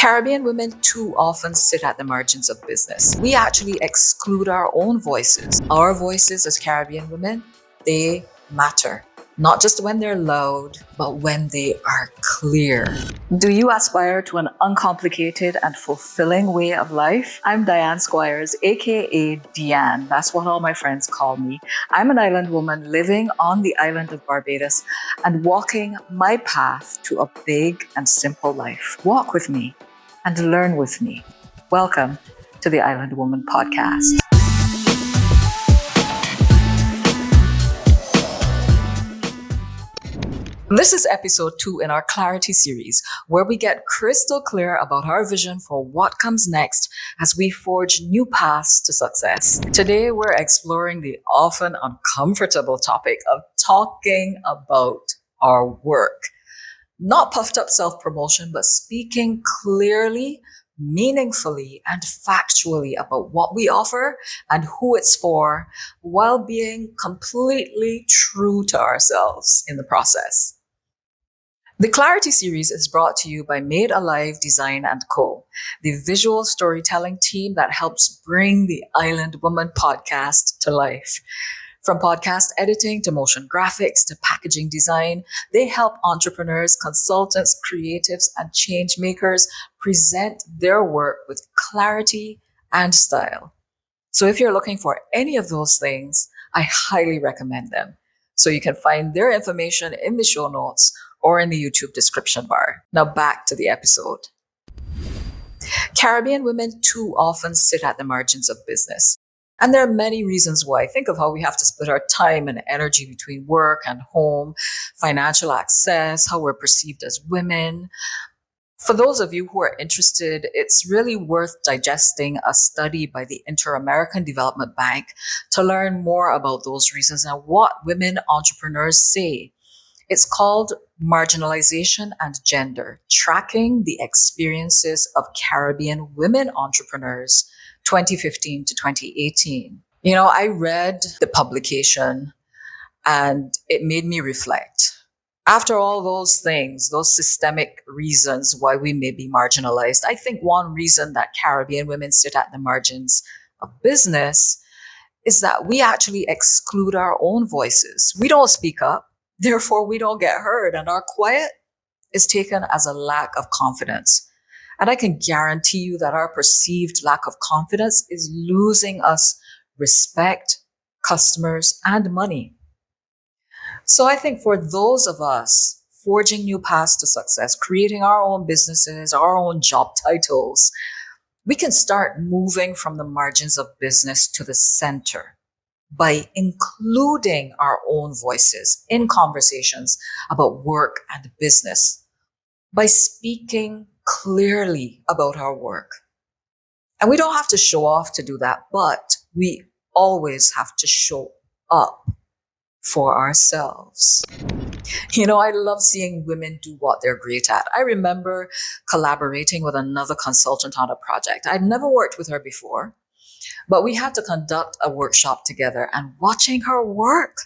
Caribbean women too often sit at the margins of business. We actually exclude our own voices. Our voices as Caribbean women, they matter. Not just when they're loud, but when they are clear. Do you aspire to an uncomplicated and fulfilling way of life? I'm Diane Squires, aka Deanne. That's what all my friends call me. I'm an island woman living on the island of Barbados and walking my path to a big and simple life. Walk with me and learn with me. Welcome to the Island Woman Podcast. This is episode 2 in our Clarity series, where we get crystal clear about our vision for what comes next as we forge new paths to success. Today, we're exploring the often uncomfortable topic of talking about our work. Not puffed up self-promotion, but speaking clearly, meaningfully, and factually about what we offer and who it's for, while being completely true to ourselves in the process. The Clarity series is brought to you by Made Alive Design & Co., the visual storytelling team that helps bring the Island Woman podcast to life. From podcast editing to motion graphics to packaging design, they help entrepreneurs, consultants, creatives, and change makers present their work with clarity and style. So if you're looking for any of those things, I highly recommend them. So you can find their information in the show notes or in the YouTube description bar. Now back to the episode. Caribbean women too often sit at the margins of business. And there are many reasons why. Think of how we have to split our time and energy between work and home, financial access, how we're perceived as women. For those of you who are interested, it's really worth digesting a study by the Inter-American Development Bank to learn more about those reasons and what women entrepreneurs say. It's called Marginalization and Gender, Tracking the Experiences of Caribbean Women Entrepreneurs, 2015 to 2018. I read the publication and it made me reflect. After all those things, those systemic reasons why we may be marginalized, I think one reason that Caribbean women sit at the margins of business is that we actually exclude our own voices. We don't speak up. Therefore, we don't get heard, and our quiet is taken as a lack of confidence. And I can guarantee you that our perceived lack of confidence is losing us respect, customers, and money. So I think for those of us forging new paths to success, creating our own businesses, our own job titles, we can start moving from the margins of business to the center by including our own voices in conversations about work and business, by speaking clearly about our work. And we don't have to show off to do that, but we always have to show up for ourselves. I love seeing women do what they're great at. I remember collaborating with another consultant on a project. I'd never worked with her before, but we had to conduct a workshop together, and watching her work,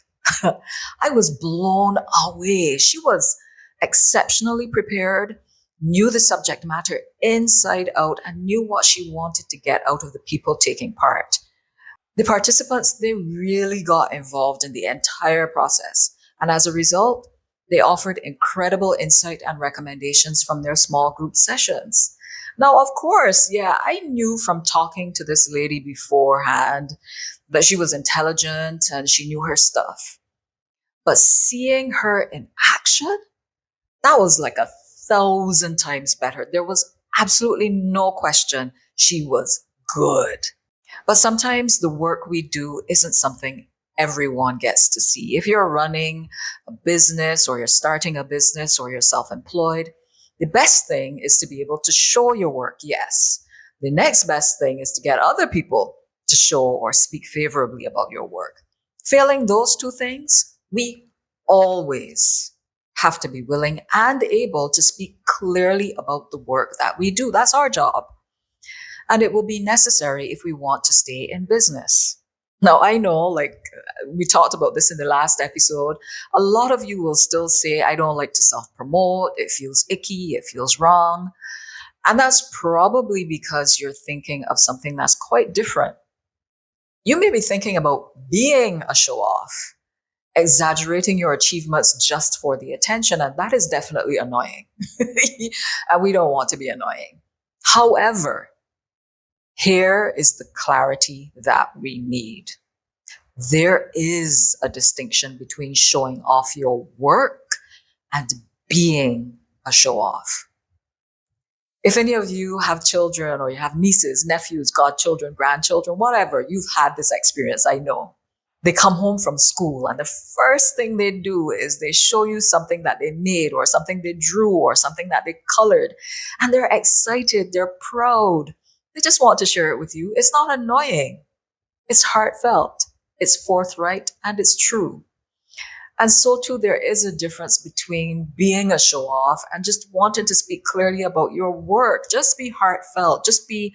I was blown away. She was exceptionally prepared, knew the subject matter inside out, and knew what she wanted to get out of the people taking part. The participants, they really got involved in the entire process. And as a result, they offered incredible insight and recommendations from their small group sessions. Now, of course, I knew from talking to this lady beforehand that she was intelligent and she knew her stuff. But seeing her in action, that was like 1,000 times better. There was absolutely no question she was good. But sometimes the work we do isn't something everyone gets to see. If you're running a business or you're starting a business or you're self-employed, the best thing is to be able to show your work, yes. The next best thing is to get other people to show or speak favorably about your work. Failing those two things, we always have to be willing and able to speak clearly about the work that we do. That's our job. And it will be necessary if we want to stay in business. Now, I know, we talked about this in the last episode, a lot of you will still say, I don't like to self-promote. It feels icky. It feels wrong. And that's probably because you're thinking of something that's quite different. You may be thinking about being a show off, exaggerating your achievements just for the attention, and that is definitely annoying. And we don't want to be annoying. However, here is the clarity that we need. There is a distinction between showing off your work and being a show off. If any of you have children or you have nieces, nephews, godchildren, grandchildren, whatever, you've had this experience, I know. They come home from school and the first thing they do is they show you something that they made or something they drew or something that they colored. And they're excited, they're proud. They just want to share it with you. It's not annoying. It's heartfelt. It's forthright and it's true. And so too, there is a difference between being a show off and just wanting to speak clearly about your work. Just be heartfelt, just be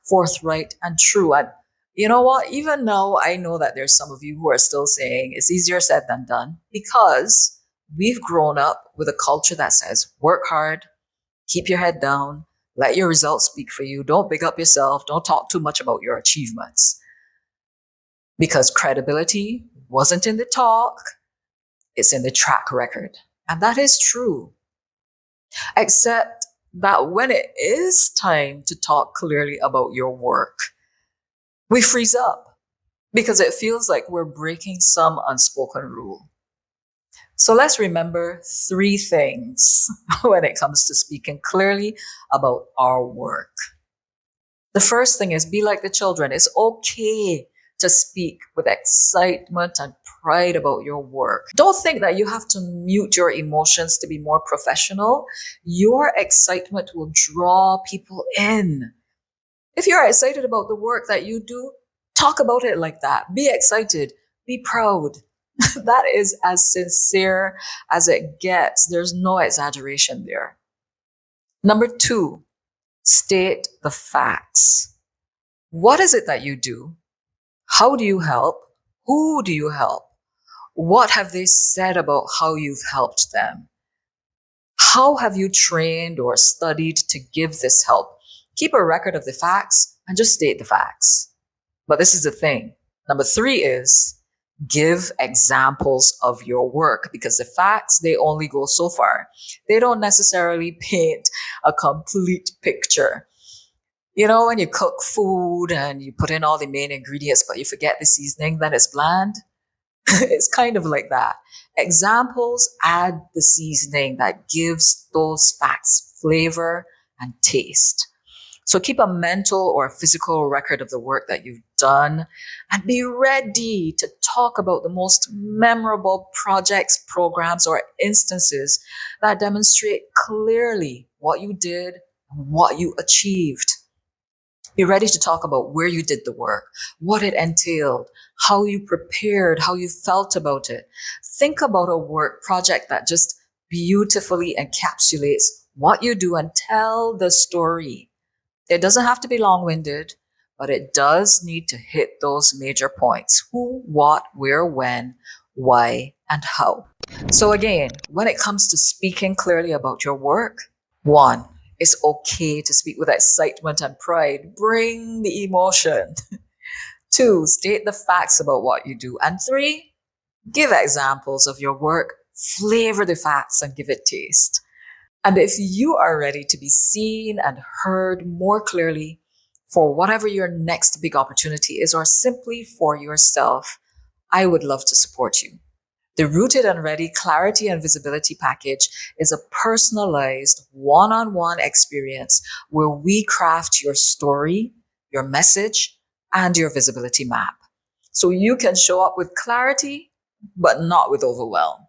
forthright and true. And you know what? Even now, I know that there's some of you who are still saying it's easier said than done because we've grown up with a culture that says work hard, keep your head down, let your results speak for you. Don't big up yourself. Don't talk too much about your achievements. Because credibility wasn't in the talk, it's in the track record. And that is true. Except that when it is time to talk clearly about your work, we freeze up because it feels like we're breaking some unspoken rule. So let's remember 3 things when it comes to speaking clearly about our work. The first thing is be like the children. It's okay to speak with excitement and pride about your work. Don't think that you have to mute your emotions to be more professional. Your excitement will draw people in. If you're excited about the work that you do, talk about it like that. Be excited. Be proud. That is as sincere as it gets. There's no exaggeration there. Number 2, state the facts. What is it that you do? How do you help? Who do you help? What have they said about how you've helped them? How have you trained or studied to give this help? Keep a record of the facts and just state the facts. But this is the thing. Number 3 is give examples of your work because the facts, they only go so far. They don't necessarily paint a complete picture. You know, when you cook food and you put in all the main ingredients, but you forget the seasoning, then it's bland. It's kind of like that. Examples add the seasoning that gives those facts flavor and taste. So keep a mental or physical record of the work that you've done and be ready to talk about the most memorable projects, programs, or instances that demonstrate clearly what you did and what you achieved. Be ready to talk about where you did the work, what it entailed, how you prepared, how you felt about it. Think about a work project that just beautifully encapsulates what you do and tell the story. It doesn't have to be long-winded, but it does need to hit those major points. Who, what, where, when, why, and how. So again, when it comes to speaking clearly about your work, 1, it's okay to speak with excitement and pride. Bring the emotion. 2, state the facts about what you do. And 3, give examples of your work. Flavor the facts and give it taste. And if you are ready to be seen and heard more clearly for whatever your next big opportunity is, or simply for yourself, I would love to support you. The Rooted and Ready Clarity and Visibility Package is a personalized one-on-one experience where we craft your story, your message, and your visibility map. So you can show up with clarity, but not with overwhelm.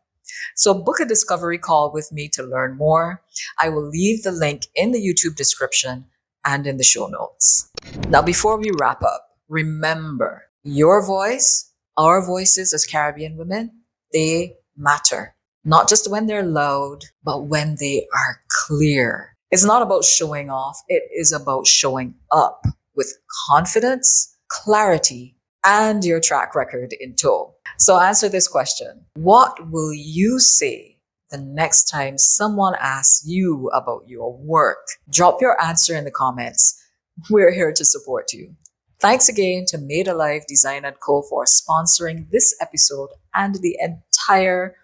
So book a discovery call with me to learn more. I will leave the link in the YouTube description and in the show notes. Now, before we wrap up, remember your voice, our voices as Caribbean women, they matter. Not just when they're loud, but when they are clear. It's not about showing off. It is about showing up with confidence, clarity, and your track record in tow. So answer this question. What will you say the next time someone asks you about your work. Drop your answer in the comments. We're here to support you. Thanks again to Made Alive Design & Co. for sponsoring this episode and the entire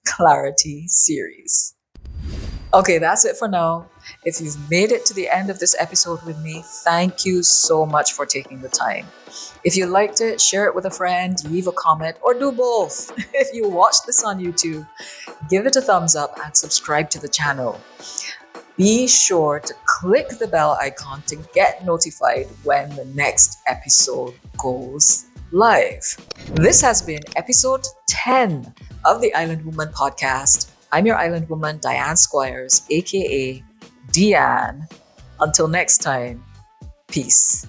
Clarity series. Okay, that's it for now. If you've made it to the end of this episode with me, thank you so much for taking the time. If you liked it, share it with a friend, leave a comment, or do both. If you watched this on YouTube, give it a thumbs up and subscribe to the channel. Be sure to click the bell icon to get notified when the next episode goes live. This has been episode 10 of the Island Woman podcast. I'm your Island Woman, Diane Squires, aka Deanne. Until next time, peace.